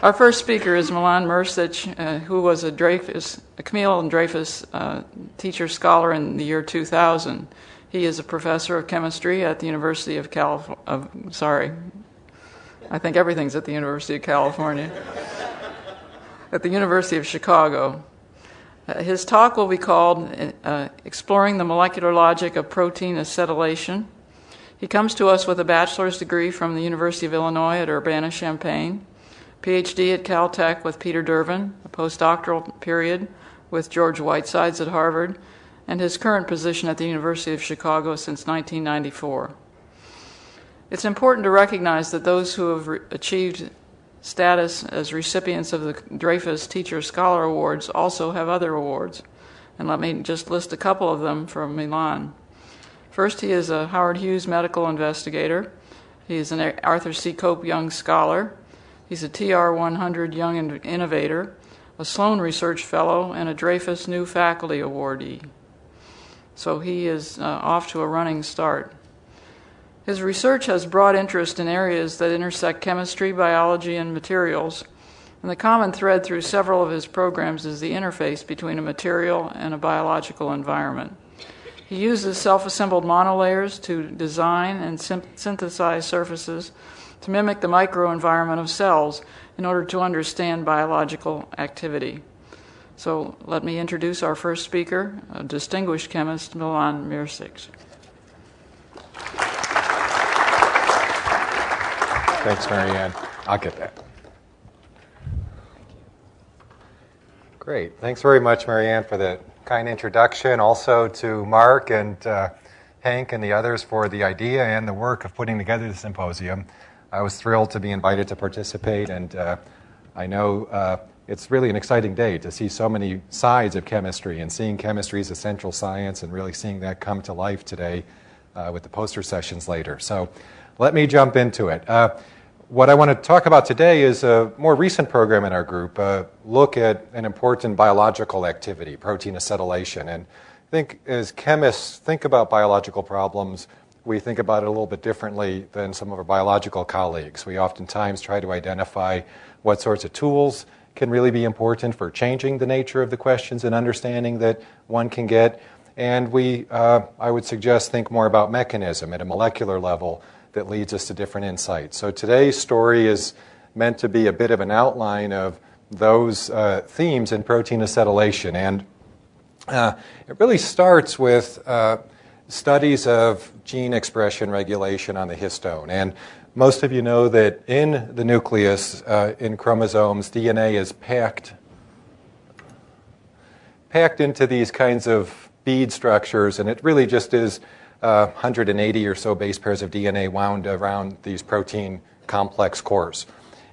Our first speaker is Milan Mrksich, who was a Camille and Dreyfus teacher scholar in the year 2000. He is a professor of chemistry at the University of I think everything's at the University of California. At the University of Chicago. His talk will be called Exploring the Molecular Logic of Protein Acetylation. He comes to us with a bachelor's degree from the University of Illinois at Urbana-Champaign, PhD at Caltech with Peter Dervin, a postdoctoral period with George Whitesides at Harvard, and his current position at the University of Chicago since 1994. It's important to recognize that those who have achieved status as recipients of the Dreyfus Teacher Scholar Awards also have other awards, and let me just list a couple of them from Milan. First, he is a Howard Hughes medical investigator. He is an Arthur C. Cope Young Scholar. He's a TR 100 Young Innovator, a Sloan Research Fellow, and a Dreyfus New Faculty Awardee. So he is off to a running start. His research has broad interest in areas that intersect chemistry, biology, and materials, and the common thread through several of his programs is the interface between a material and a biological environment. He uses self-assembled monolayers to design and synthesize surfaces to mimic the microenvironment of cells in order to understand biological activity. So let me introduce our first speaker, a distinguished chemist, Milan Mrksich. Thanks, Marianne. I'll get that. Great. Thanks very much, Marianne, for the kind introduction. Also to Mark and Hank and the others for the idea and the work of putting together the symposium. I was thrilled to be invited to participate, and I know it's really an exciting day to see so many sides of chemistry and seeing chemistry as a central science and really seeing that come to life today with the poster sessions later. So let me jump into it. What I want to talk about today is a more recent program in our group, look at an important biological activity, protein acetylation. And I think as chemists think about biological problems, we think about it a little bit differently than some of our biological colleagues. We oftentimes try to identify what sorts of tools can really be important for changing the nature of the questions and understanding that one can get. And we, I would suggest, think more about mechanism at a molecular level that leads us to different insights. So today's story is meant to be a bit of an outline of those themes in protein acetylation. And it really starts with studies of gene expression regulation on the histone. And most of you know that in the nucleus, in chromosomes, DNA is packed into these kinds of bead structures, and it really just is 180 or so base pairs of DNA wound around these protein complex cores.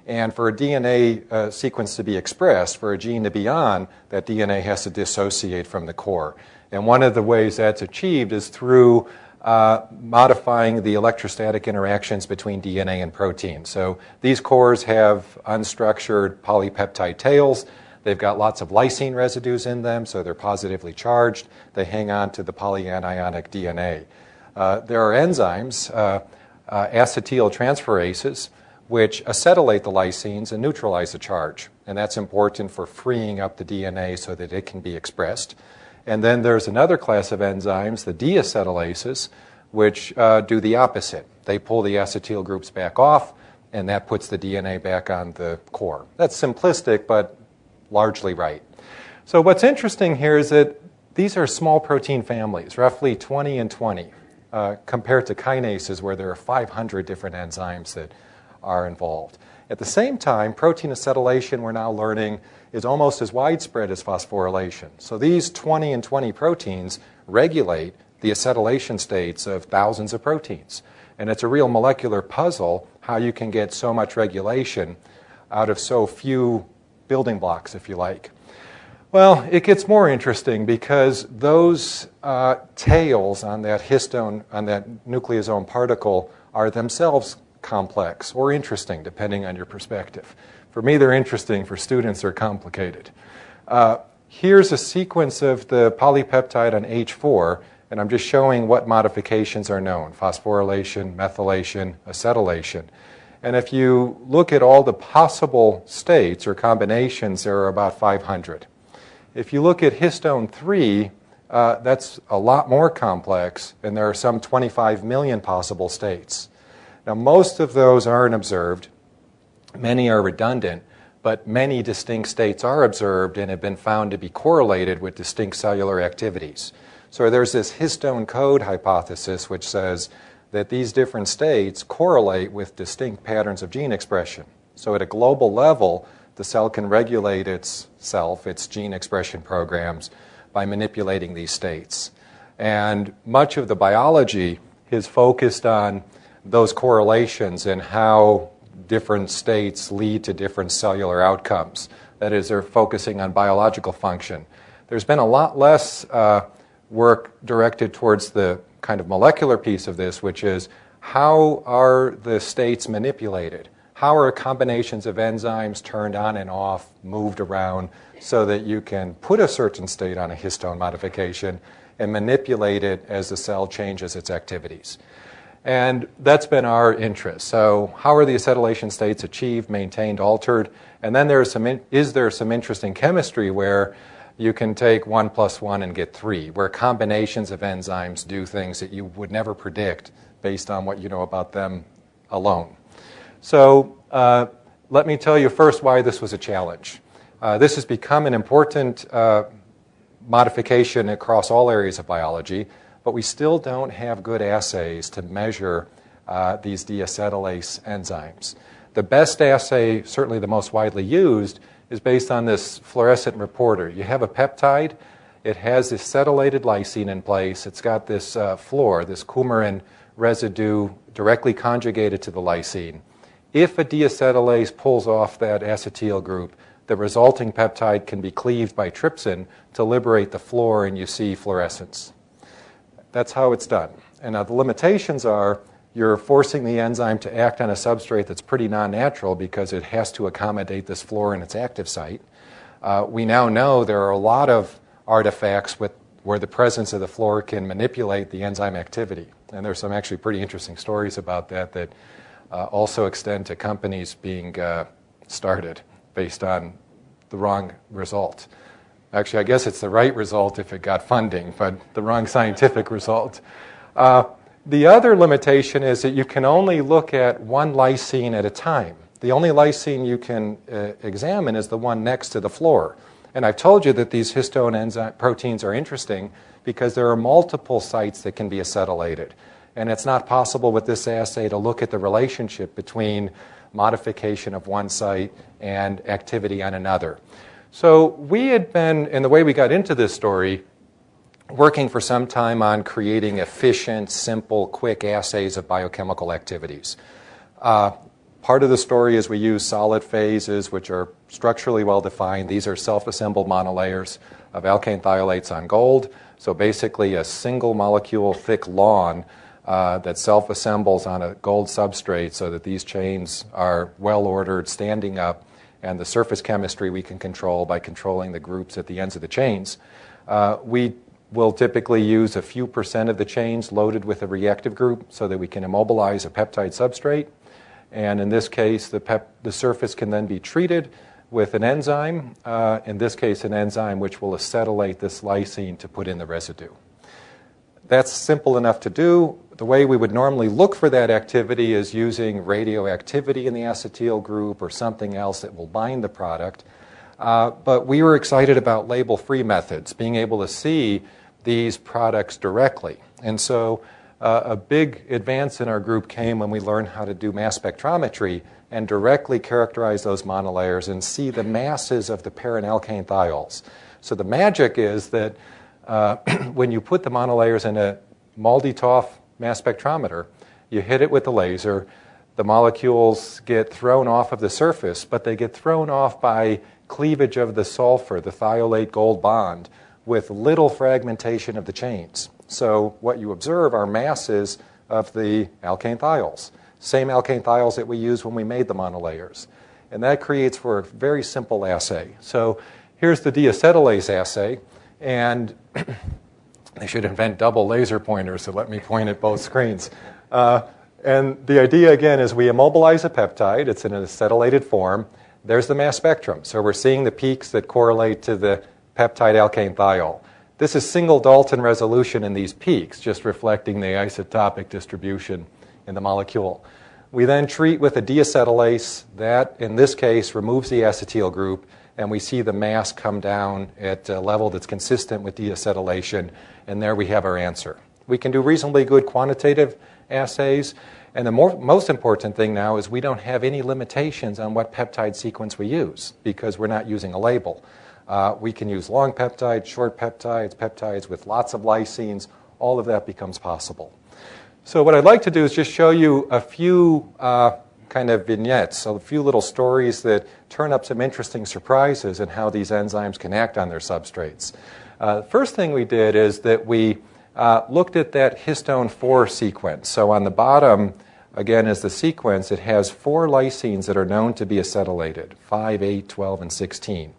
And for a DNA sequence to be expressed, for a gene to be on, that DNA has to dissociate from the core. And one of the ways that's achieved is through modifying the electrostatic interactions between DNA and protein. So these cores have unstructured polypeptide tails. They've got lots of lysine residues in them, so they're positively charged. They hang on to the polyanionic DNA. There are enzymes, acetyltransferases, which acetylate the lysines and neutralize the charge. And that's important for freeing up the DNA so that it can be expressed. And then there's another class of enzymes, the deacetylases, which do the opposite. They pull the acetyl groups back off, and that puts the DNA back on the core. That's simplistic, but largely right. So what's interesting here is that these are small protein families, roughly 20 and 20, compared to kinases where there are 500 different enzymes that are involved. At the same time, protein acetylation, we're now learning, is almost as widespread as phosphorylation. So these 20 and 20 proteins regulate the acetylation states of thousands of proteins. And it's a real molecular puzzle how you can get so much regulation out of so few building blocks, if you like. Well, it gets more interesting because those tails on that histone, on that nucleosome particle, are themselves complex or interesting, depending on your perspective. For me, they're interesting. For students, they're complicated. Here's a sequence of the polypeptide on H4, and I'm just showing what modifications are known: phosphorylation, methylation, acetylation. And if you look at all the possible states or combinations, there are about 500. If you look at histone 3, that's a lot more complex, and there are some 25 million possible states. Now, most of those aren't observed. Many are redundant, but many distinct states are observed and have been found to be correlated with distinct cellular activities. So there's this histone code hypothesis which says that these different states correlate with distinct patterns of gene expression. So at a global level, the cell can regulate itself, its gene expression programs, by manipulating these states. And much of the biology is focused on those correlations and how different states lead to different cellular outcomes. That is, they're focusing on biological function. There's been a lot less work directed towards the kind of molecular piece of this, which is how are the states manipulated? How are combinations of enzymes turned on and off, moved around, so that you can put a certain state on a histone modification and manipulate it as the cell changes its activities? And that's been our interest. So how are the acetylation states achieved, maintained, altered? And then is there some interesting chemistry where you can take 1 + 1 and get 3, where combinations of enzymes do things that you would never predict based on what you know about them alone. So let me tell you first why this was a challenge. This has become an important modification across all areas of biology, but we still don't have good assays to measure these deacetylase enzymes. The best assay, certainly the most widely used, is based on this fluorescent reporter. You have a peptide. It has this acetylated lysine in place. It's got this fluor, this coumarin residue directly conjugated to the lysine. If a deacetylase pulls off that acetyl group, the resulting peptide can be cleaved by trypsin to liberate the fluor, and you see fluorescence. That's how it's done. And now the limitations are you're forcing the enzyme to act on a substrate that's pretty non-natural because it has to accommodate this fluor in its active site. We now know there are a lot of artifacts where the presence of the fluor can manipulate the enzyme activity. And there's some actually pretty interesting stories about that also extend to companies being started based on the wrong result. Actually, I guess it's the right result if it got funding, but the wrong scientific result. The other limitation is that you can only look at one lysine at a time. The only lysine you can examine is the one next to the fluor. And I've told you that these histone enzyme proteins are interesting because there are multiple sites that can be acetylated. And it's not possible with this assay to look at the relationship between modification of one site and activity on another. So we had been, and the way we got into this story, working for some time on creating efficient, simple, quick assays of biochemical activities. Part of the story is we use solid phases, which are structurally well-defined. These are self-assembled monolayers of alkane thiolates on gold. So basically a single molecule thick lawn that self-assembles on a gold substrate so that these chains are well-ordered, standing up, and the surface chemistry we can control by controlling the groups at the ends of the chains. We will typically use a few percent of the chains loaded with a reactive group so that we can immobilize a peptide substrate. And in this case, the surface can then be treated with an enzyme, in this case an enzyme which will acetylate this lysine to put in the residue. That's simple enough to do. The way we would normally look for that activity is using radioactivity in the acetyl group or something else that will bind the product. But we were excited about label-free methods, being able to see these products directly. And so a big advance in our group came when we learned how to do mass spectrometry and directly characterize those monolayers and see the masses of the parent alkane thiols. So the magic is that when you put the monolayers in a MALDI-TOF mass spectrometer, you hit it with the laser, the molecules get thrown off of the surface, but they get thrown off by cleavage of the sulfur, the thiolate gold bond, with little fragmentation of the chains. So what you observe are masses of the alkane thiols, same alkane thiols that we used when we made the monolayers. And that creates for a very simple assay. So here's the deacetylase assay, and they should invent double laser pointers to let me point at both screens. And the idea, again, is we immobilize a peptide. It's in an acetylated form. There's the mass spectrum. So we're seeing the peaks that correlate to the peptide alkane thiol. This is single Dalton resolution in these peaks, just reflecting the isotopic distribution in the molecule. We then treat with a deacetylase. That, in this case, removes the acetyl group, and we see the mass come down at a level that's consistent with deacetylation, and there we have our answer. We can do reasonably good quantitative assays, and the most important thing now is we don't have any limitations on what peptide sequence we use because we're not using a label. We can use long peptides, short peptides, peptides with lots of lysines. All of that becomes possible. So what I'd like to do is just show you a few kind of vignettes, so a few little stories that turn up some interesting surprises in how these enzymes can act on their substrates. First thing we did is that we looked at that histone 4 sequence. So on the bottom, again, is the sequence. It has 4 lysines that are known to be acetylated, 5, 8, 12, and 16.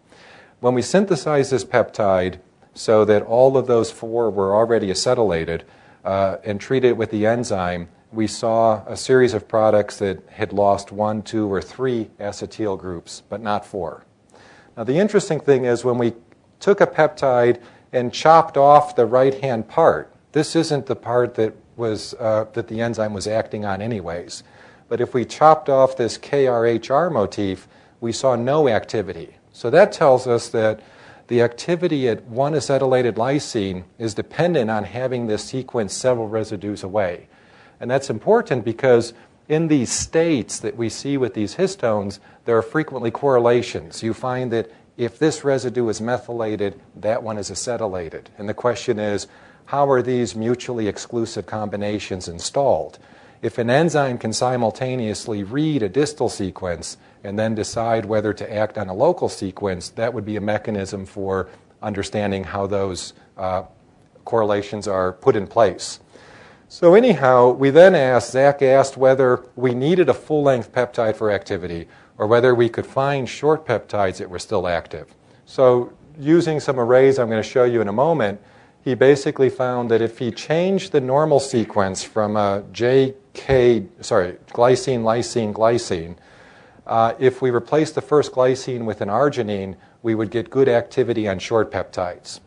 When we synthesized this peptide so that all of those 4 were already acetylated and treated it with the enzyme, we saw a series of products that had lost 1, 2, or 3 acetyl groups, but not 4. Now, the interesting thing is when we took a peptide and chopped off the right-hand part, this isn't the part that was that the enzyme was acting on anyways. But if we chopped off this KRHR motif, we saw no activity. So that tells us that the activity at one acetylated lysine is dependent on having this sequence several residues away. And that's important because in these states that we see with these histones, there are frequently correlations. You find that if this residue is methylated, that one is acetylated. And the question is, how are these mutually exclusive combinations installed? If an enzyme can simultaneously read a distal sequence and then decide whether to act on a local sequence, that would be a mechanism for understanding how those correlations are put in place. So anyhow, we then asked, Zach asked whether we needed a full-length peptide for activity or whether we could find short peptides that were still active. So using some arrays I'm going to show you in a moment, he basically found that if he changed the normal sequence from a glycine, lysine, glycine, if we replaced the first glycine with an arginine, we would get good activity on short peptides.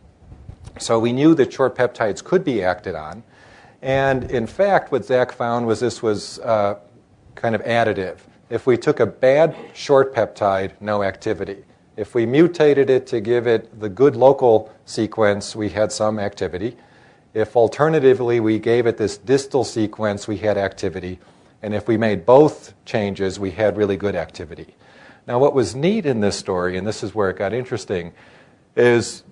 So we knew that short peptides could be acted on. And in fact, what Zach found was this was kind of additive. If we took a bad short peptide, no activity. If we mutated it to give it the good local sequence, we had some activity. If alternatively we gave it this distal sequence, we had activity. And if we made both changes, we had really good activity. Now, what was neat in this story, and this is where it got interesting, is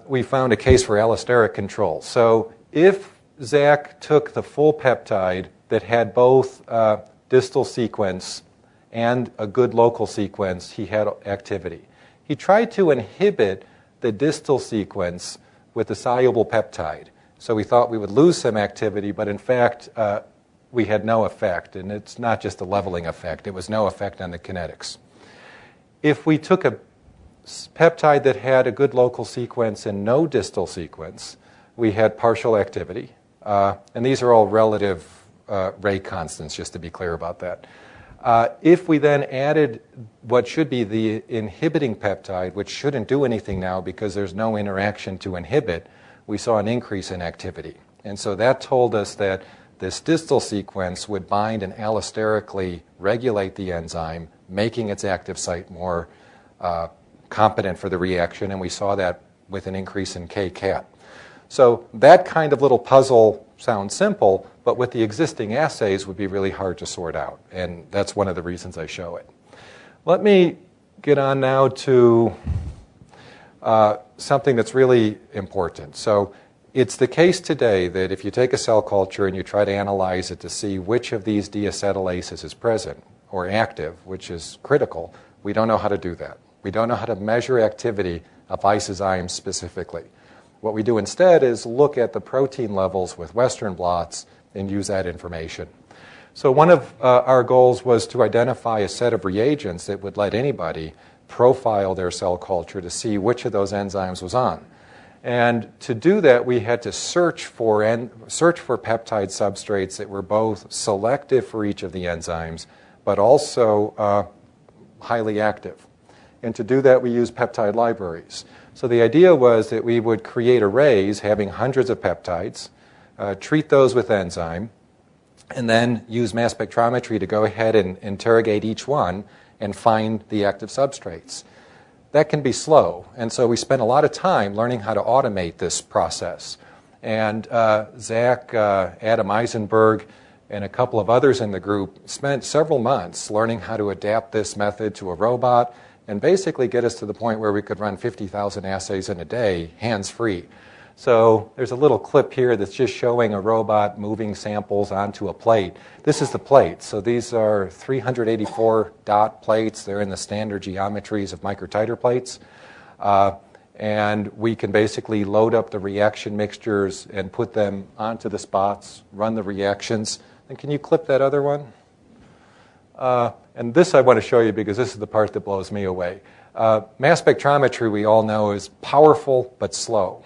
we found a case for allosteric control. So if Zach took the full peptide that had both distal sequence and a good local sequence, he had activity. He tried to inhibit the distal sequence with the soluble peptide. So we thought we would lose some activity, but in fact, we had no effect. And it's not just a leveling effect. It was no effect on the kinetics. If we took a peptide that had a good local sequence and no distal sequence, we had partial activity. And these are all relative rate constants, just to be clear about that. If we then added what should be the inhibiting peptide, which shouldn't do anything now because there's no interaction to inhibit, we saw an increase in activity. And so that told us that this distal sequence would bind and allosterically regulate the enzyme, making its active site more competent for the reaction, and we saw that with an increase in kcat. So that kind of little puzzle sounds simple, but with the existing assays would be really hard to sort out, and that's one of the reasons I show it. Let me get on now to something that's really important. So it's the case today that if you take a cell culture and you try to analyze it to see which of these deacetylases is present or active, which is critical, we don't know how to do that. We don't know how to measure activity of isozymes specifically. What we do instead is look at the protein levels with Western blots and use that information. So one of our goals was to identify a set of reagents that would let anybody profile their cell culture to see which of those enzymes was on. And to do that, we had to search for peptide substrates that were both selective for each of the enzymes, but also highly active. And to do that, we used peptide libraries. So the idea was that we would create arrays having hundreds of peptides, treat those with enzyme, and then use mass spectrometry to go ahead and interrogate each one and find the active substrates. That can be slow, and so we spent a lot of time learning how to automate this process. And Zach, Adam Eisenberg, and a couple of others in the group spent several months learning how to adapt this method to a robot and basically get us to the point where we could run 50,000 assays in a day, hands-free. So there's a little clip here that's just showing a robot moving samples onto a plate. This is the plate. So these are 384 dot plates. They're in the standard geometries of microtiter plates. And we can basically load up the reaction mixtures and put them onto the spots, run the reactions. And can you clip that other one? And this I want to show you because this is the part that blows me away. Mass spectrometry, we all know, is powerful but slow.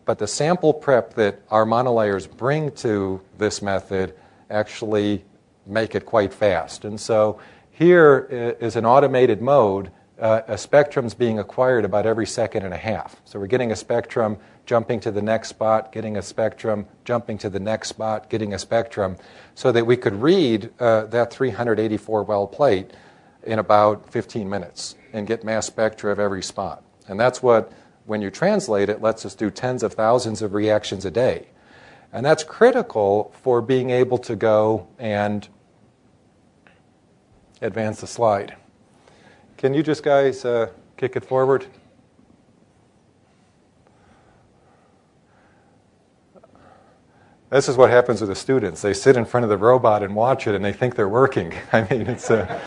But the sample prep that our monolayers bring to this method actually make it quite fast. And so here is an automated mode. A spectrum's being acquired about every second and a half. So we're getting a spectrum, jumping to the next spot, getting a spectrum, jumping to the next spot, getting a spectrum, so that we could read that 384 well plate in about 15 minutes and get mass spectra of every spot. And that's what, when you translate it, lets us do tens of thousands of reactions a day. And that's critical for being able to go and advance the slide. Can you just, guys, kick it forward? This is what happens with the students. They sit in front of the robot and watch it, and they think they're working. I mean, it's I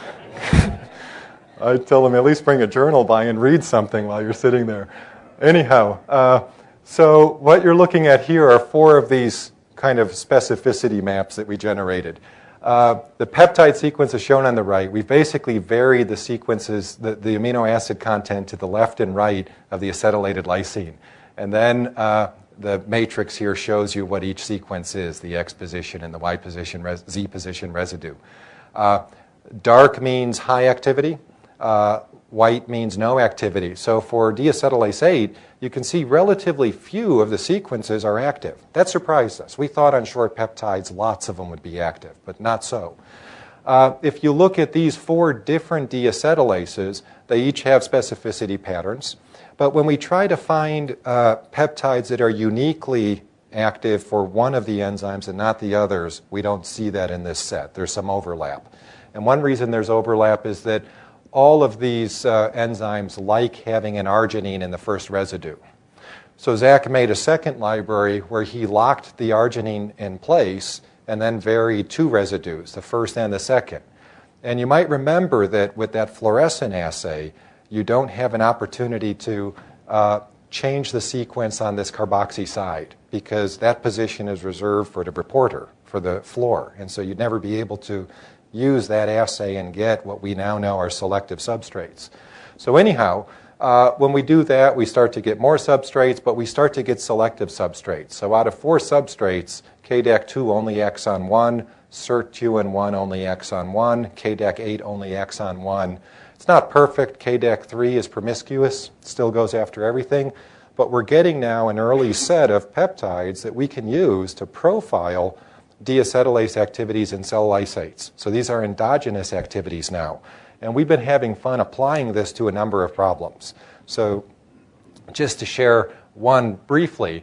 tell them, at least bring a journal by and read something while you're sitting there. Anyhow, so what you're looking at here are 4 of these kind of specificity maps that we generated. The peptide sequence is shown on the right. We've basically varied the sequences, the amino acid content to the left and right of the acetylated lysine. And then the matrix here shows you what each sequence is, the X position and the Y position, Z position residue. Dark means high activity. White means no activity. So for deacetylase 8, you can see relatively few of the sequences are active. That surprised us. We thought on short peptides lots of them would be active, but not so. If you look at these 4 different deacetylases, they each have specificity patterns. But when we try to find peptides that are uniquely active for one of the enzymes and not the others, we don't see that in this set. There's some overlap. And one reason there's overlap is that all of these enzymes like having an arginine in the first residue. So Zach made a second library where he locked the arginine in place and then varied 2 residues, the first and the second. And you might remember that with that fluorescent assay, you don't have an opportunity to change the sequence on this carboxy side because that position is reserved for the reporter, for the fluor. And so you'd never be able to use that assay and get what we now know are selective substrates. So anyhow, when we do that, we start to get more substrates, but we start to get selective substrates. So out of 4 substrates, KDAC2 only acts on 1, CERT2 only acts on 1, KDAC8 only acts on 1. It's not perfect. KDAC3 is promiscuous, still goes after everything, but we're getting now an early set of peptides that we can use to profile deacetylase activities in cell lysates. So these are endogenous activities now. And we've been having fun applying this to a number of problems. So just to share one briefly,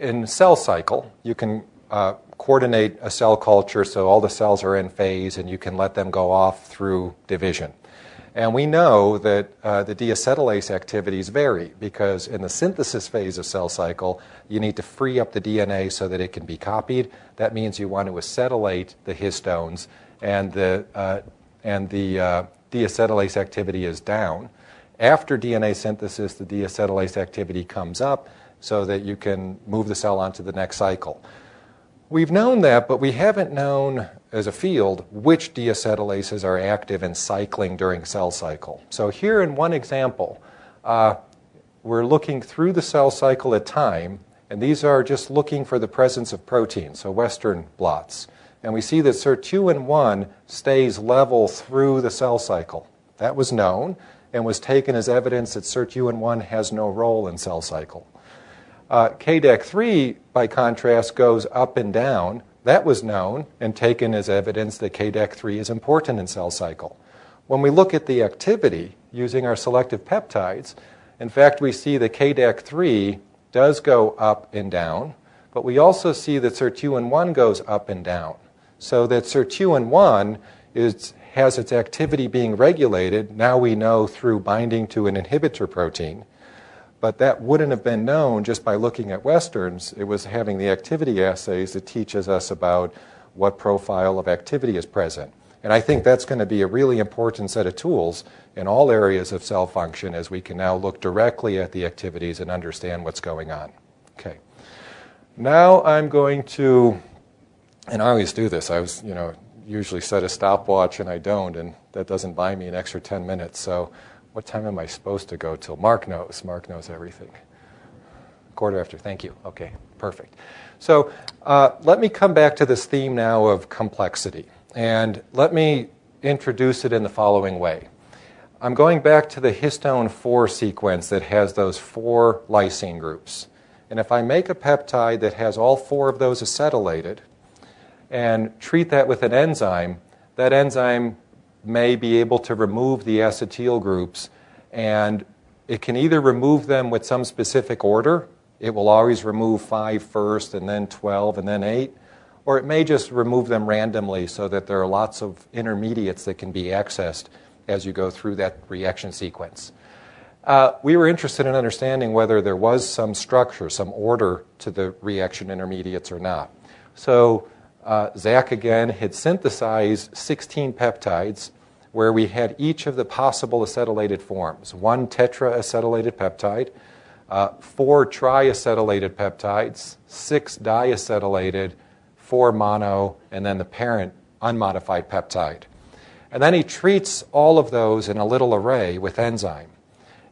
in cell cycle, you can coordinate a cell culture so all the cells are in phase and you can let them go off through division. And we know that the deacetylase activities vary because in the synthesis phase of cell cycle, you need to free up the DNA so that it can be copied. That means you want to acetylate the histones, and the deacetylase activity is down. After DNA synthesis, the deacetylase activity comes up so that you can move the cell onto the next cycle. We've known that, but we haven't known as a field which deacetylases are active in cycling during cell cycle. So here in one example, we're looking through the cell cycle at time, and these are just looking for the presence of protein, so Western blots. And we see that sirtuin-1 stays level through the cell cycle. That was known and was taken as evidence that sirtuin-1 has no role in cell cycle. KDAC3, by contrast, goes up and down. That was known and taken as evidence that KDAC3 is important in cell cycle. When we look at the activity using our selective peptides, in fact, we see that KDAC3 does go up and down, but we also see that sirtuin-1 goes up and down. So that sirtuin-1 has its activity being regulated, now we know through binding to an inhibitor protein. But that wouldn't have been known just by looking at Westerns. It was having the activity assays that teaches us about what profile of activity is present. And I think that's going to be a really important set of tools in all areas of cell function as we can now look directly at the activities and understand what's going on. Okay. Now I'm going to, and I always do this, usually set a stopwatch and I don't, and that doesn't buy me an extra 10 minutes. So what time am I supposed to go till? Mark knows. Mark knows everything. 1:15. Thank you. Okay, perfect. So let me come back to this theme now of complexity. And let me introduce it in the following way. I'm going back to the histone 4 sequence that has those 4 lysine groups. And if I make a peptide that has all 4 of those acetylated and treat that with an enzyme, that enzyme may be able to remove the acetyl groups, and it can either remove them with some specific order. It will always remove 5 first, and then 12, and then 8. Or it may just remove them randomly so that there are lots of intermediates that can be accessed as you go through that reaction sequence. We were interested in understanding whether there was some structure, some order to the reaction intermediates or not. So Zach, again, had synthesized 16 peptides where we had each of the possible acetylated forms. 1 tetraacetylated peptide, 4 triacetylated peptides, 6 diacetylated, 4 mono, and then the parent unmodified peptide. And then he treats all of those in a little array with enzyme.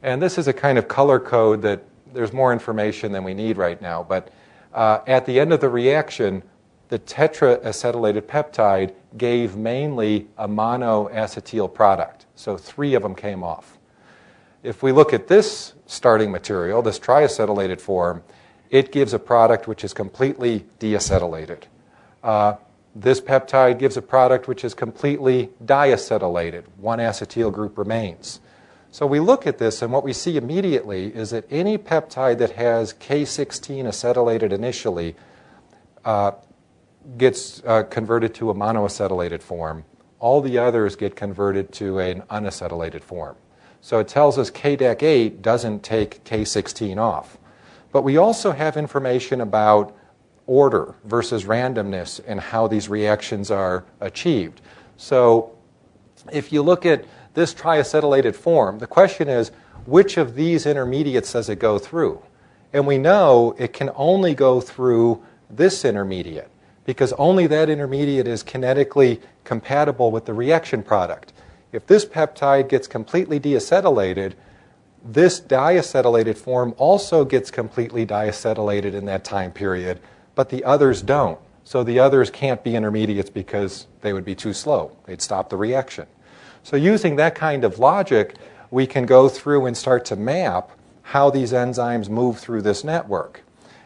And this is a kind of color code that there's more information than we need right now. But at the end of the reaction, the tetraacetylated peptide gave mainly a monoacetyl product. So 3 of them came off. If we look at this starting material, this triacetylated form, it gives a product which is completely deacetylated. This peptide gives a product which is completely diacetylated. 1 acetyl group remains. So we look at this, and what we see immediately is that any peptide that has K16 acetylated initially gets converted to a monoacetylated form. All the others get converted to an unacetylated form. So it tells us KDAC8 doesn't take K16 off. But we also have information about order versus randomness and how these reactions are achieved. So if you look at this triacetylated form, the question is, which of these intermediates does it go through? And we know it can only go through this intermediate because only that intermediate is kinetically compatible with the reaction product. If this peptide gets completely deacetylated, this diacetylated form also gets completely diacetylated in that time period, but the others don't. So the others can't be intermediates because they would be too slow. They'd stop the reaction. So using that kind of logic, we can go through and start to map how these enzymes move through this network.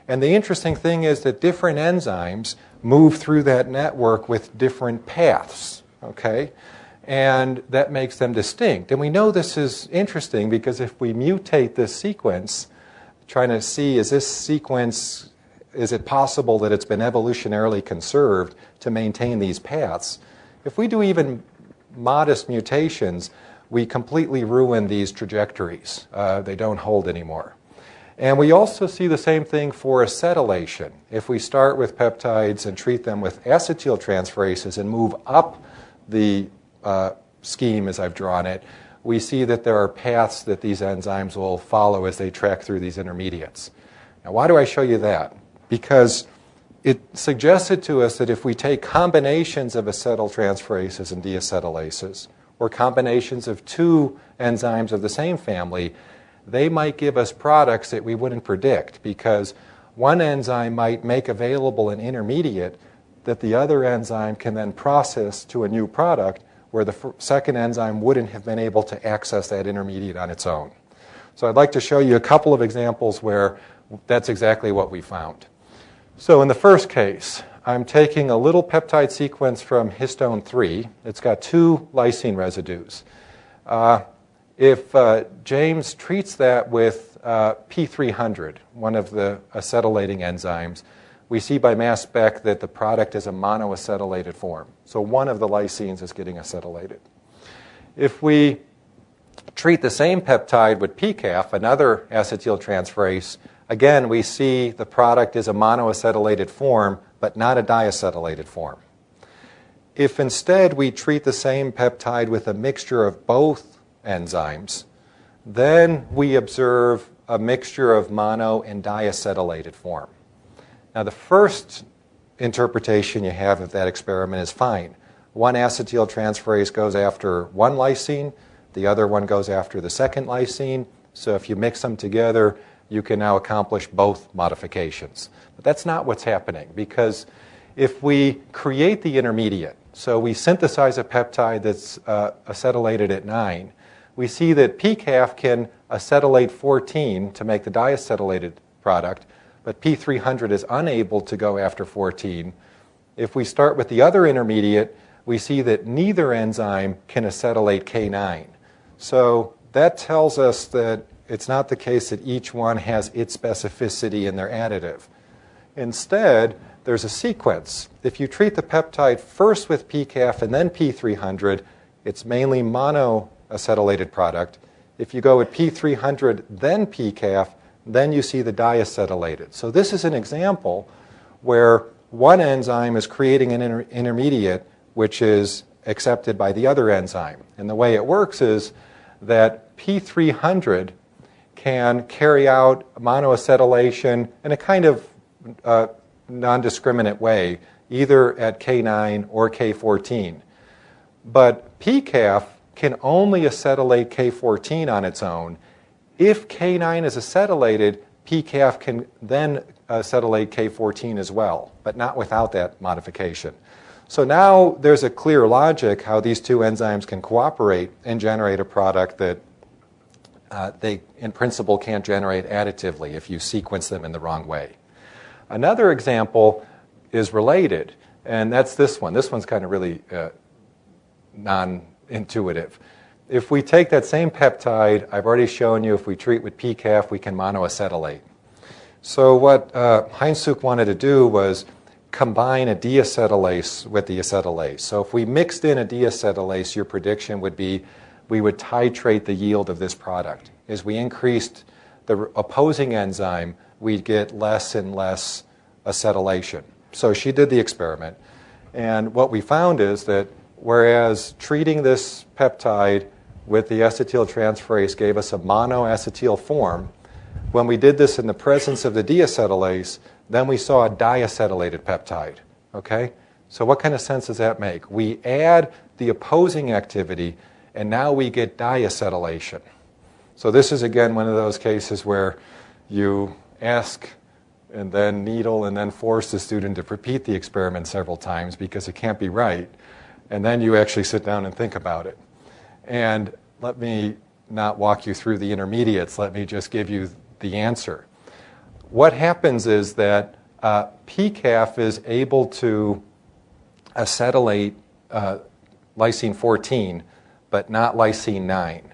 And the interesting thing is that different enzymes move through that network with different paths, okay? And that makes them distinct. And we know this is interesting because if we mutate this sequence, trying to see is this sequence, is it possible that it's been evolutionarily conserved to maintain these paths? If we do even modest mutations, we completely ruin these trajectories. They don't hold anymore. And we also see the same thing for acetylation. If we start with peptides and treat them with acetyltransferases and move up the scheme as I've drawn it, we see that there are paths that these enzymes will follow as they track through these intermediates. Now, why do I show you that? Because it suggested to us that if we take combinations of acetyltransferases and deacetylases, or combinations of 2 enzymes of the same family, they might give us products that we wouldn't predict, because one enzyme might make available an intermediate that the other enzyme can then process to a new product, where the second enzyme wouldn't have been able to access that intermediate on its own. So I'd like to show you a couple of examples where that's exactly what we found. So in the first case, I'm taking a little peptide sequence from histone 3. It's got 2 lysine residues. If James treats that with P300, one of the acetylating enzymes, we see by mass spec that the product is a monoacetylated form. So one of the lysines is getting acetylated. If we treat the same peptide with PCAF, another acetyltransferase, again, we see the product is a monoacetylated form, but not a diacetylated form. If instead we treat the same peptide with a mixture of both enzymes, then we observe a mixture of mono and diacetylated form. Now, the first interpretation you have of that experiment is fine. One acetyltransferase goes after one lysine, the other one goes after the second lysine. So if you mix them together, you can now accomplish both modifications. But that's not what's happening, because if we create the intermediate, so we synthesize a peptide that's acetylated at 9, we see that PCAF can acetylate 14 to make the diacetylated product, but P300 is unable to go after 14. If we start with the other intermediate, we see that neither enzyme can acetylate K9. So that tells us that it's not the case that each one has its specificity in their additive. Instead, there's a sequence. If you treat the peptide first with PCAF and then P300, it's mainly monoacetylated product. If you go with P300, then PCAF, then you see the diacetylated. So this is an example where one enzyme is creating an intermediate which is accepted by the other enzyme. And the way it works is that P300 can carry out monoacetylation in a kind of non-discriminate way, either at K9 or K14. But PCAF can only acetylate K14 on its own. If K9 is acetylated, PCAF can then acetylate K14 as well, but not without that modification. So now there's a clear logic how these two enzymes can cooperate and generate a product that they, in principle, can't generate additively if you sequence them in the wrong way. Another example is related, and that's this one. This one's kind of really non-intuitive. If we take that same peptide, I've already shown you if we treat with PCAF, we can monoacetylate. So what Heinzsuk wanted to do was combine a deacetylase with the acetylase. So if we mixed in a deacetylase, your prediction would be we would titrate the yield of this product. As we increased the opposing enzyme, we'd get less and less acetylation. So she did the experiment. And what we found is that whereas treating this peptide with the acetyltransferase gave us a monoacetyl form, when we did this in the presence of the deacetylase, then we saw a diacetylated peptide. Okay? So what kind of sense does that make? We add the opposing activity, and now we get diacetylation. So this is, again, one of those cases where you ask and then needle and then force the student to repeat the experiment several times because it can't be right. And then you actually sit down and think about it. And let me not walk you through the intermediates. Let me just give you the answer. What happens is that PCAF is able to acetylate lysine 14, but not lysine 9.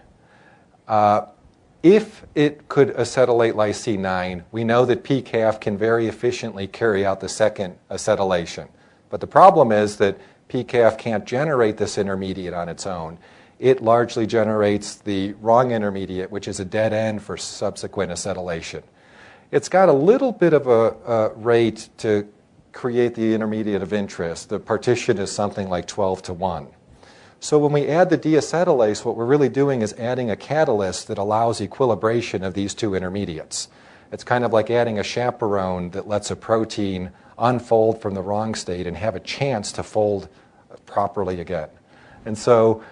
If it could acetylate lysine 9, we know that PCAF can very efficiently carry out the second acetylation. But the problem is that PCAF can't generate this intermediate on its own. It largely generates the wrong intermediate, which is a dead end for subsequent acetylation. It's got a little bit of a rate to create the intermediate of interest. The partition is something like 12 to 1. So when we add the deacetylase, what we're really doing is adding a catalyst that allows equilibration of these two intermediates. It's kind of like adding a chaperone that lets a protein unfold from the wrong state and have a chance to fold properly again. And so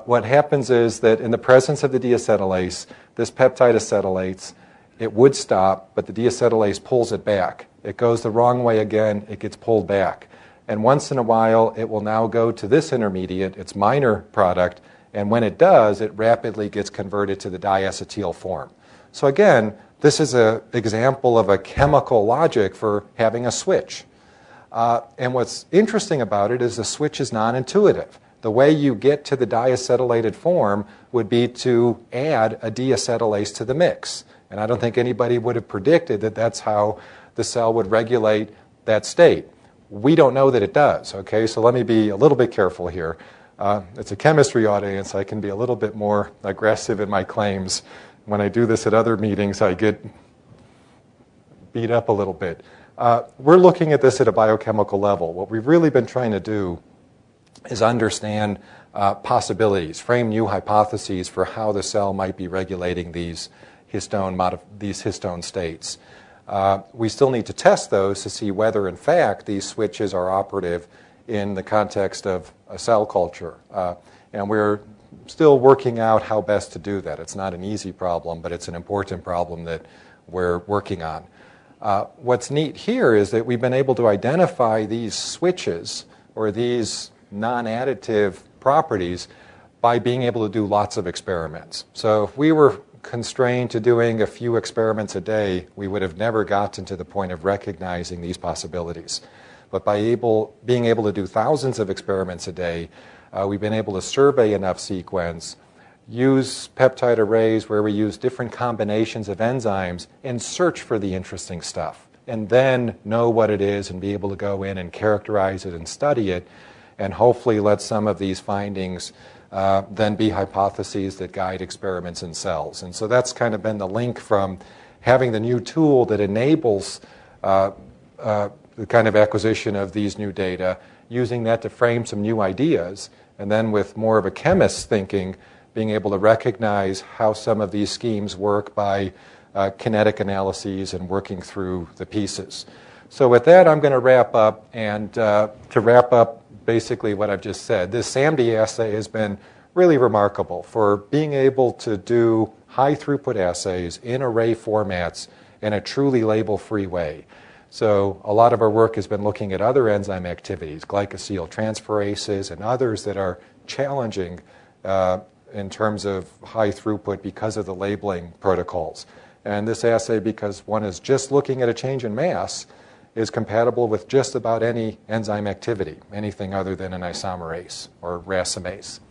what happens is that in the presence of the deacetylase, this peptide acetylates. It would stop, but the deacetylase pulls it back. It goes the wrong way again. It gets pulled back. And once in a while, it will now go to this intermediate, its minor product, and when it does, it rapidly gets converted to the diacetyl form. So again, this is an example of a chemical logic for having a switch. And what's interesting about it is the switch is non-intuitive. The way you get to the diacetylated form would be to add a deacetylase to the mix. And I don't think anybody would have predicted that that's how the cell would regulate that state. We don't know that it does, okay? So let me be a little bit careful here. It's a chemistry audience. I can be a little bit more aggressive in my claims. When I do this at other meetings, I get beat up a little bit. We're looking at this at a biochemical level. What we've really been trying to do is understand possibilities, frame new hypotheses for how the cell might be regulating these histone states. We still need to test those to see whether, in fact, these switches are operative in the context of a cell culture. And we're still working out how best to do that. It's not an easy problem, but it's an important problem that we're working on. What's neat here is that we've been able to identify these switches or these non-additive properties by being able to do lots of experiments. So if we were constrained to doing a few experiments a day, we would have never gotten to the point of recognizing these possibilities. But by being able to do thousands of experiments a day, we've been able to survey enough sequence, use peptide arrays where we use different combinations of enzymes and search for the interesting stuff, and then know what it is and be able to go in and characterize it and study it, and hopefully let some of these findings then be hypotheses that guide experiments in cells. And so that's kind of been the link from having the new tool that enables the kind of acquisition of these new data, using that to frame some new ideas, and then with more of a chemist's thinking, being able to recognize how some of these schemes work by kinetic analyses and working through the pieces. So with that, I'm going to wrap up, and to wrap up basically what I've just said, this SAMD assay has been really remarkable for being able to do high throughput assays in array formats in a truly label-free way. So a lot of our work has been looking at other enzyme activities, glycosyltransferases and others that are challenging in terms of high throughput because of the labeling protocols. And this assay, because one is just looking at a change in mass, is compatible with just about any enzyme activity, anything other than an isomerase or racemase.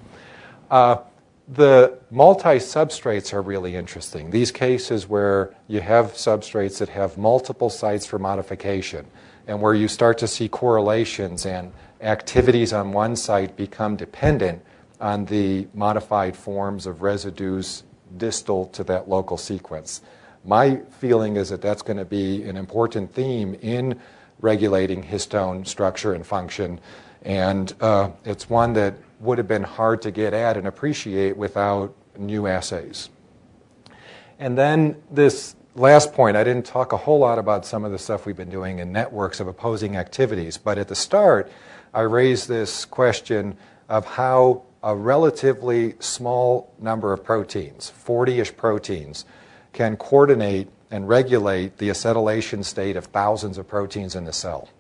The multi-substrates are really interesting. These cases where you have substrates that have multiple sites for modification and where you start to see correlations and activities on one site become dependent on the modified forms of residues distal to that local sequence. My feeling is that that's going to be an important theme in regulating histone structure and function, and it's one that would have been hard to get at and appreciate without new assays. And then this last point, I didn't talk a whole lot about some of the stuff we've been doing in networks of opposing activities, but at the start, I raised this question of how a relatively small number of proteins, 40-ish proteins, can coordinate and regulate the acetylation state of thousands of proteins in the cell.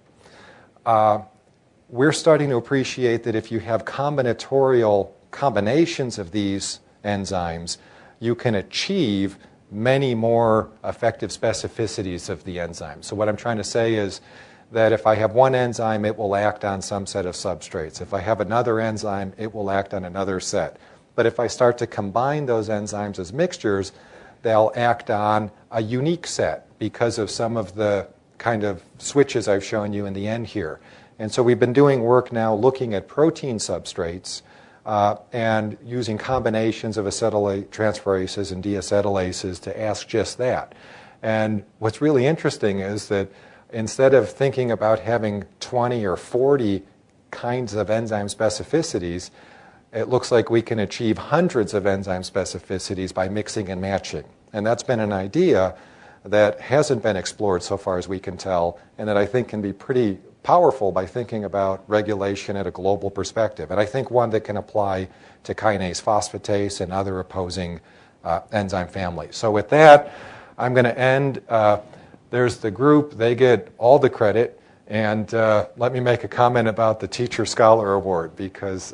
We're starting to appreciate that if you have combinatorial combinations of these enzymes, you can achieve many more effective specificities of the enzyme. So what I'm trying to say is that if I have one enzyme, it will act on some set of substrates. If I have another enzyme, it will act on another set. But if I start to combine those enzymes as mixtures, they'll act on a unique set because of some of the kind of switches I've shown you in the end here. And so we've been doing work now looking at protein substrates and using combinations of acetyltransferases and deacetylases to ask just that. And what's really interesting is that instead of thinking about having 20 or 40 kinds of enzyme specificities, it looks like we can achieve hundreds of enzyme specificities by mixing and matching. And that's been an idea that hasn't been explored so far as we can tell, and that I think can be pretty powerful by thinking about regulation at a global perspective, and I think one that can apply to kinase phosphatase and other opposing enzyme families. So with that, I'm going to end. There's the group. They get all the credit. And let me make a comment about the Teacher Scholar Award, because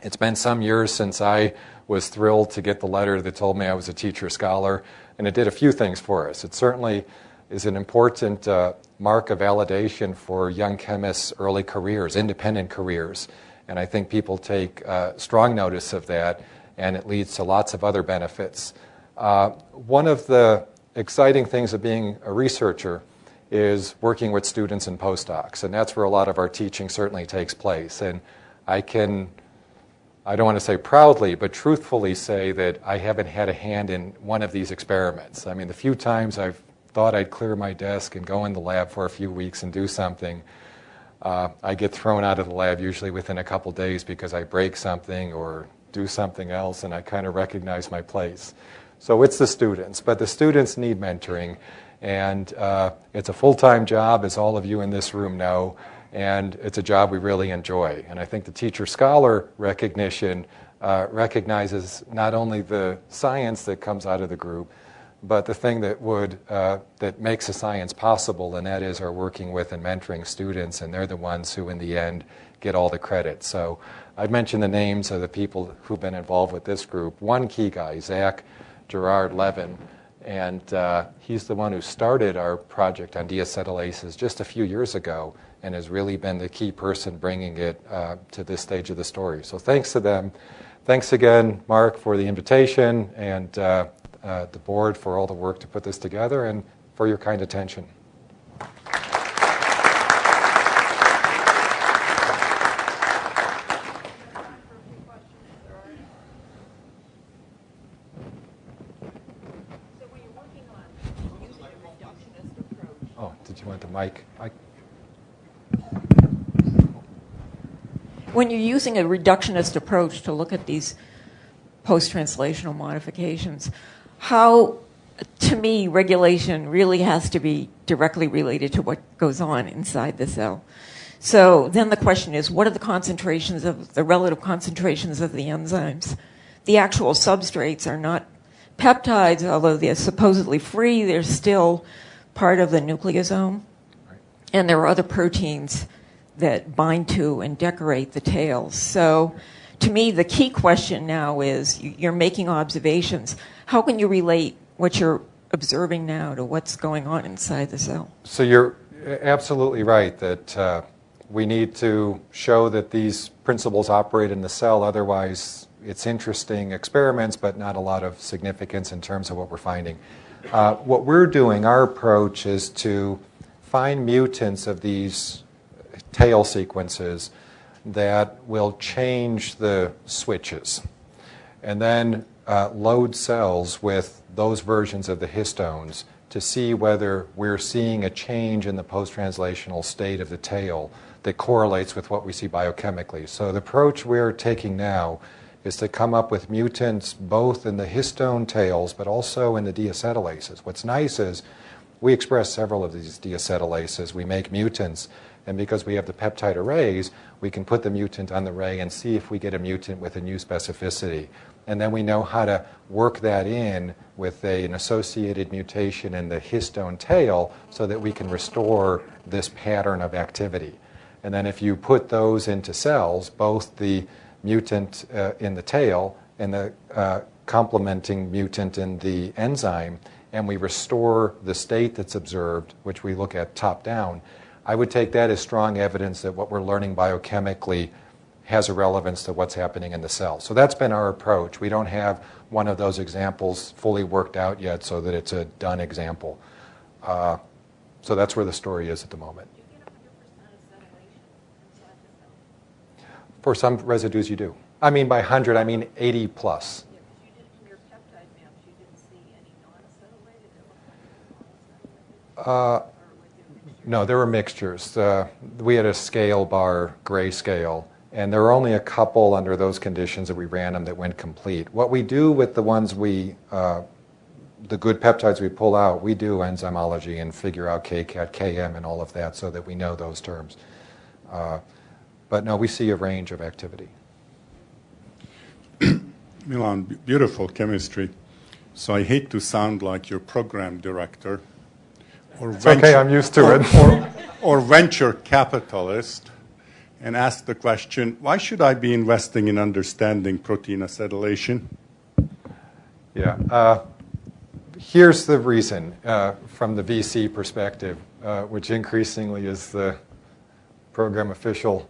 it's been some years since I was thrilled to get the letter that told me I was a teacher scholar, and it did a few things for us. It certainly is an important mark of validation for young chemists' early careers, independent careers, and I think people take strong notice of that, and it leads to lots of other benefits. One of the exciting things of being a researcher is working with students and postdocs, and that's where a lot of our teaching certainly takes place. And I don't want to say proudly, but truthfully say that I haven't had a hand in one of these experiments. I mean, the few times I've thought I'd clear my desk and go in the lab for a few weeks and do something, I get thrown out of the lab usually within a couple days because I break something or do something else, and I kind of recognize my place. So it's the students, but the students need mentoring. And it's a full-time job, as all of you in this room know, and it's a job we really enjoy. And I think the teacher-scholar recognition recognizes not only the science that comes out of the group, but the thing that makes the science possible, and that is our working with and mentoring students, and they're the ones who, in the end, get all the credit. So I've mentioned the names of the people who've been involved with this group. One key guy, Zach Gerard Levin, and he's the one who started our project on deacetylases just a few years ago and has really been the key person bringing it to this stage of the story. So thanks to them. Thanks again, Mark, for the invitation, and the board for all the work to put this together, and for your kind attention. Did you want the mic? When you're using a reductionist approach to look at these post-translational modifications, how, to me, regulation really has to be directly related to what goes on inside the cell. So then the question is, what are the relative concentrations of the enzymes? The actual substrates are not peptides, although they're supposedly free, they're still part of the nucleosome. Right. And there are other proteins that bind to and decorate the tails. So to me, the key question now is, you're making observations. How can you relate what you're observing now to what's going on inside the cell? So you're absolutely right that we need to show that these principles operate in the cell. Otherwise, it's interesting experiments, but not a lot of significance in terms of what we're finding. What we're doing, our approach, is to find mutants of these tail sequences that will change the switches, and then load cells with those versions of the histones to see whether we're seeing a change in the post-translational state of the tail that correlates with what we see biochemically. So the approach we're taking now is to come up with mutants both in the histone tails but also in the deacetylases. What's nice is we express several of these deacetylases. We make mutants, and because we have the peptide arrays, we can put the mutant on the array and see if we get a mutant with a new specificity. And then we know how to work that in with an associated mutation in the histone tail so that we can restore this pattern of activity. And then if you put those into cells, both the mutant in the tail and the complementing mutant in the enzyme, and we restore the state that's observed, which we look at top-down, I would take that as strong evidence that what we're learning biochemically has a relevance to what's happening in the cell. So that's been our approach. We don't have one of those examples fully worked out yet so that it's a done example. So that's where the story is at the moment. For some residues you do. I mean by 100, I mean 80 plus. Yeah, because you didn't, in your peptide maps, you didn't see any non-acetylated? No, there were mixtures. We had a scale bar, grayscale, and there were only a couple under those conditions that we ran them that went complete. What we do with the ones we the good peptides we pull out, we do enzymology and figure out KCAT, KM, and all of that so that we know those terms. But no, we see a range of activity. Milan, beautiful chemistry. So I hate to sound like your program director, or It's okay, I'm used to it. or venture capitalist, and ask the question, why should I be investing in understanding protein acetylation? Yeah. Here's the reason from the VC perspective, which increasingly is the program official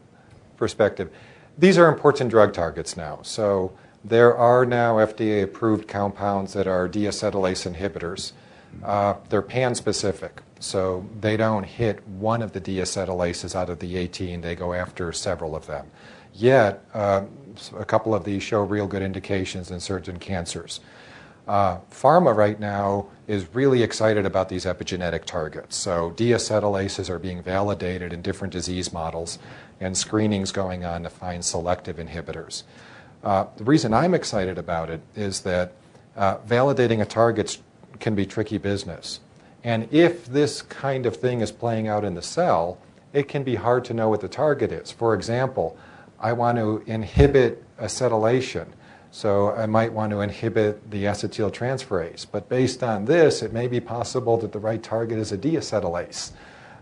perspective. These are important drug targets now. So there are now FDA-approved compounds that are deacetylase inhibitors. They're pan-specific, so they don't hit one of the deacetylases out of the 18. They go after several of them. Yet, a couple of these show real good indications in certain cancers. Pharma right now is really excited about these epigenetic targets. So deacetylases are being validated in different disease models, and screening's going on to find selective inhibitors. The reason I'm excited about it is that validating a target can be tricky business. And if this kind of thing is playing out in the cell, it can be hard to know what the target is. For example, I want to inhibit acetylation. So I might want to inhibit the acetyltransferase. But based on this, it may be possible that the right target is a deacetylase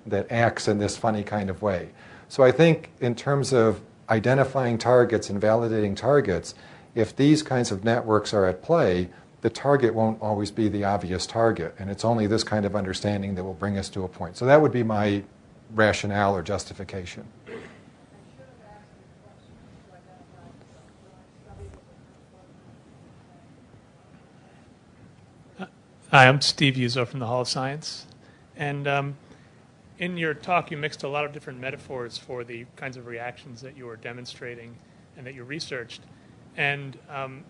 that acts in this funny kind of way. So I think in terms of identifying targets and validating targets, if these kinds of networks are at play, the target won't always be the obvious target. And it's only this kind of understanding that will bring us to a point. So that would be my rationale or justification. Hi, I'm Steve Uzo from the Hall of Science. And in your talk, you mixed a lot of different metaphors for the kinds of reactions that you were demonstrating and that you researched. And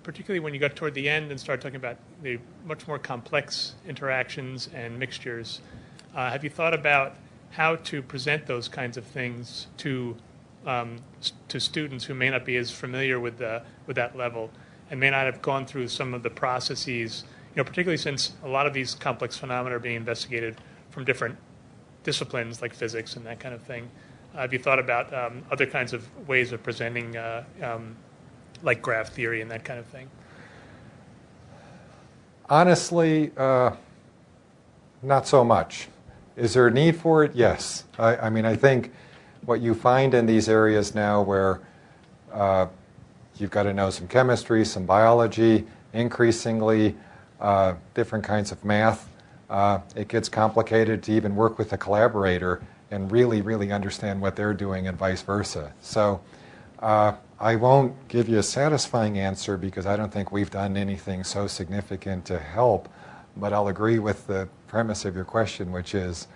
particularly when you got toward the end and started talking about the much more complex interactions and mixtures, have you thought about how to present those kinds of things to students who may not be as familiar with that level and may not have gone through some of the processes, particularly since a lot of these complex phenomena are being investigated from different disciplines like physics and that kind of thing? Have you thought about other kinds of ways of presenting like graph theory and that kind of thing? Honestly, not so much. Is there a need for it? Yes. I mean, I think what you find in these areas now where you've got to know some chemistry, some biology, increasingly different kinds of math, it gets complicated to even work with a collaborator and really understand what they're doing and vice versa. So I won't give you a satisfying answer because I don't think we've done anything so significant to help, but I'll agree with the premise of your question, which is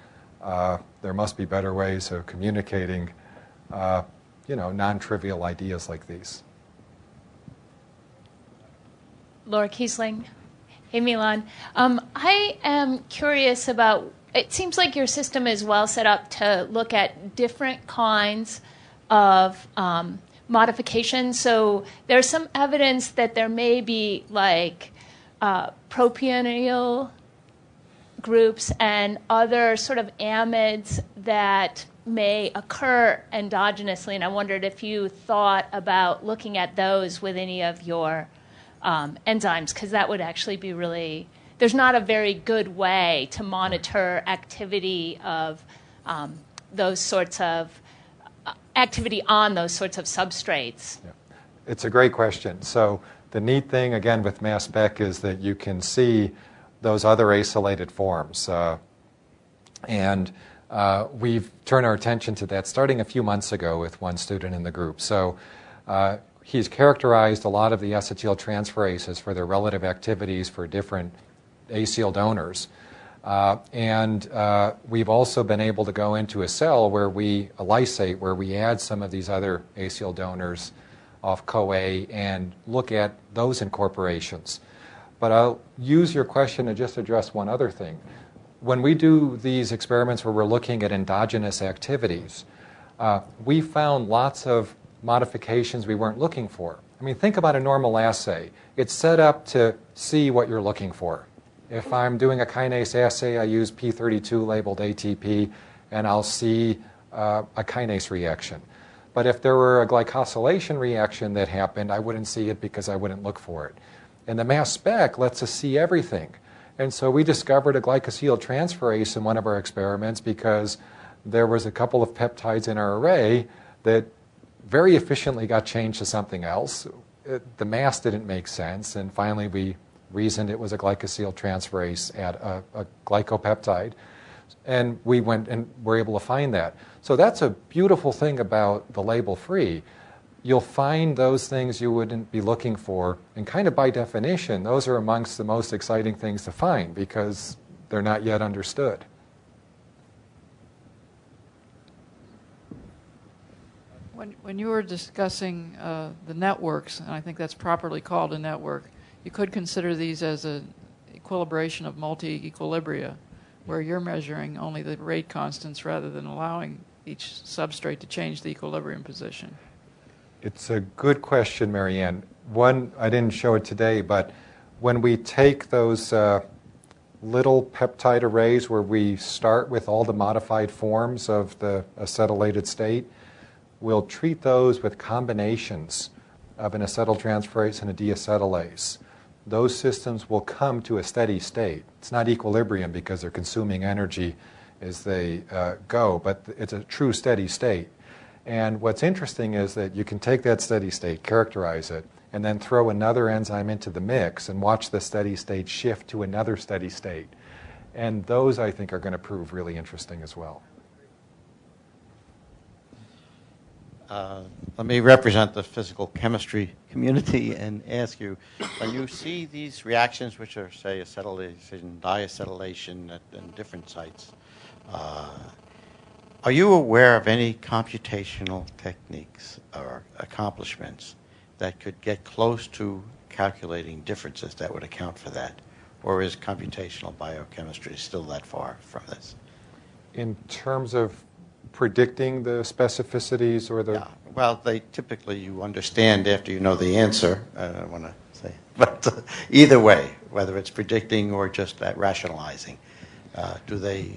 there must be better ways of communicating non-trivial ideas like these. Laura Kiesling. Hey, Milan. I am curious about, it seems like your system is well set up to look at different kinds of modifications. So there's some evidence that there may be like propionyl groups and other sort of amides that may occur endogenously. And I wondered if you thought about looking at those with any of your enzymes, because that would actually be really, there's not a very good way to monitor activity of those sorts of, activity on those sorts of substrates. Yeah. It's a great question. So the neat thing, again, with mass spec is that you can see those other acylated forms. And we've turned our attention to that starting a few months ago with one student in the group. So he's characterized a lot of the acetyltransferases for their relative activities for different acyl donors. And we've also been able to go into a cell where we, a lysate, where we add some of these other acyl donors off CoA and look at those incorporations. But I'll use your question to just address one other thing. When we do these experiments where we're looking at endogenous activities, we found lots of modifications we weren't looking for. I mean, think about a normal assay. It's set up to see what you're looking for. If I'm doing a kinase assay, I use P32 labeled ATP, and I'll see a kinase reaction. But if there were a glycosylation reaction that happened, I wouldn't see it because I wouldn't look for it. And the mass spec lets us see everything. And so we discovered a glycosyltransferase in one of our experiments because there was a couple of peptides in our array that very efficiently got changed to something else. The mass didn't make sense, and finally we reasoned it was a glycosyltransferase at a glycopeptide. And we went and were able to find that. So that's a beautiful thing about the label-free. You'll find those things you wouldn't be looking for, and kind of by definition, those are amongst the most exciting things to find because they're not yet understood. When you were discussing the networks, and I think that's properly called a network, you could consider these as an equilibration of multi-equilibria, where you're measuring only the rate constants rather than allowing each substrate to change the equilibrium position. It's a good question, Marianne. One, I didn't show it today, but when we take those little peptide arrays where we start with all the modified forms of the acetylated state, we'll treat those with combinations of an acetyltransferase and a deacetylase. Those systems will come to a steady state. It's not equilibrium because they're consuming energy as they go, but it's a true steady state. And what's interesting is that you can take that steady state, characterize it, and then throw another enzyme into the mix and watch the steady state shift to another steady state. And those, I think, are going to prove really interesting as well. Let me represent the physical chemistry community and ask you, when you see these reactions, which are, say, acetylation, diacetylation at different sites, are you aware of any computational techniques or accomplishments that could get close to calculating differences that would account for that? Or is computational biochemistry still that far from this? In terms of predicting the specificities or the... Yeah. Well, they typically, you understand after you know the answer. I don't want to say. But either way, whether it's predicting or just that rationalizing, do they,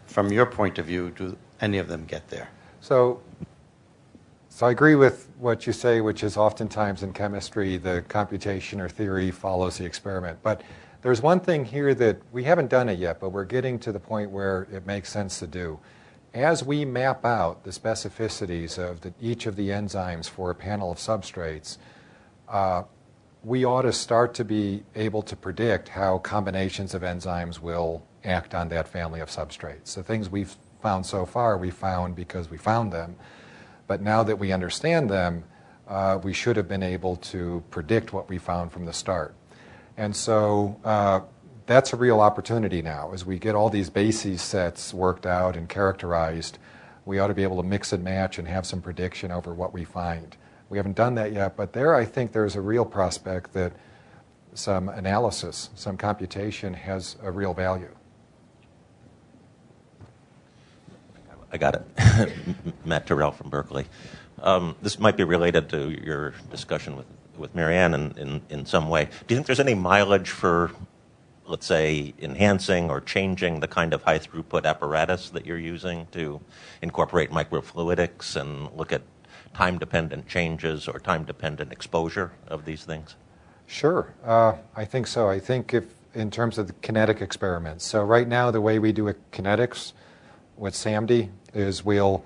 from your point of view, do any of them get there? So I agree with what you say, which is oftentimes in chemistry, the computation or theory follows the experiment. But there's one thing here that we haven't done it yet, but we're getting to the point where it makes sense to do. As we map out the specificities of each of the enzymes for a panel of substrates, we ought to start to be able to predict how combinations of enzymes will act on that family of substrates. The things we've found so far, we found because we found them. But now that we understand them, we should have been able to predict what we found from the start. And so that's a real opportunity now. As we get all these bases sets worked out and characterized, we ought to be able to mix and match and have some prediction over what we find. We haven't done that yet, but there I think there's a real prospect that some analysis, some computation has a real value. I got it. Matt Terrell from Berkeley. This might be related to your discussion with Marianne in some way. Do you think there's any mileage for, let's say, enhancing or changing the kind of high-throughput apparatus that you're using to incorporate microfluidics and look at time-dependent changes or time-dependent exposure of these things? Sure. I think so. I think if in terms of the kinetic experiments. So right now the way we do it kinetics with SAMD is we'll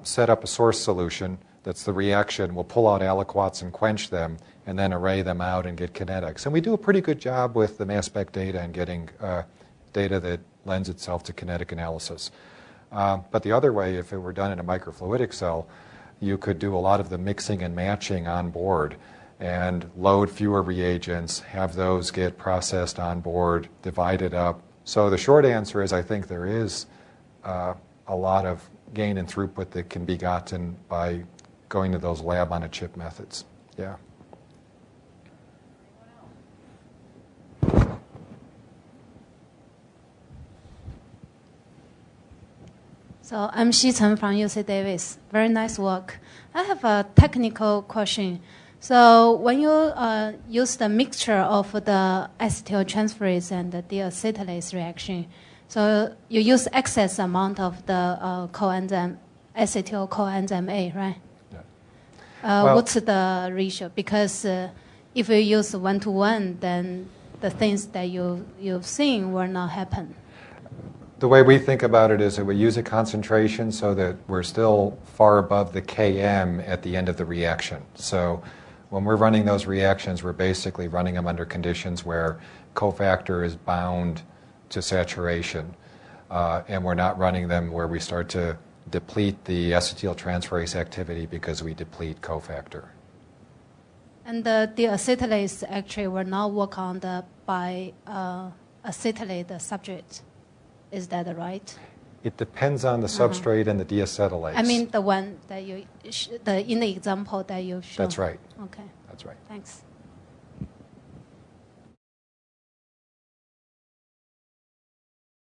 set up a source solution that's the reaction. We'll pull out aliquots and quench them and then array them out and get kinetics. And we do a pretty good job with the mass spec data and getting data that lends itself to kinetic analysis. But the other way, if it were done in a microfluidic cell, you could do a lot of the mixing and matching on board and load fewer reagents, have those get processed on board, divided up. So the short answer is I think there is a lot of gain in throughput that can be gotten by going to those lab-on-a-chip methods. Yeah. So I'm Xi Chen from UC Davis. Very nice work. I have a technical question. So when you use the mixture of the acetyltransferase and the deacetylase reaction, so you use excess amount of the coenzyme, acetyl coenzyme A, right? Well, what's the ratio? Because if you use 1-to-1, then the things that you've seen will not happen. The way we think about it is that we use a concentration so that we're still far above the Km at the end of the reaction. So when we're running those reactions, we're basically running them under conditions where cofactor is bound to saturation. And we're not running them where we start to deplete the acetyltransferase activity because we deplete cofactor. And the deacetylase actually will not work on the acetylate the substrate. Is that right? It depends on the substrate and the deacetylase. I mean the one that in the example that you showed. That's right. Okay. That's right. Thanks.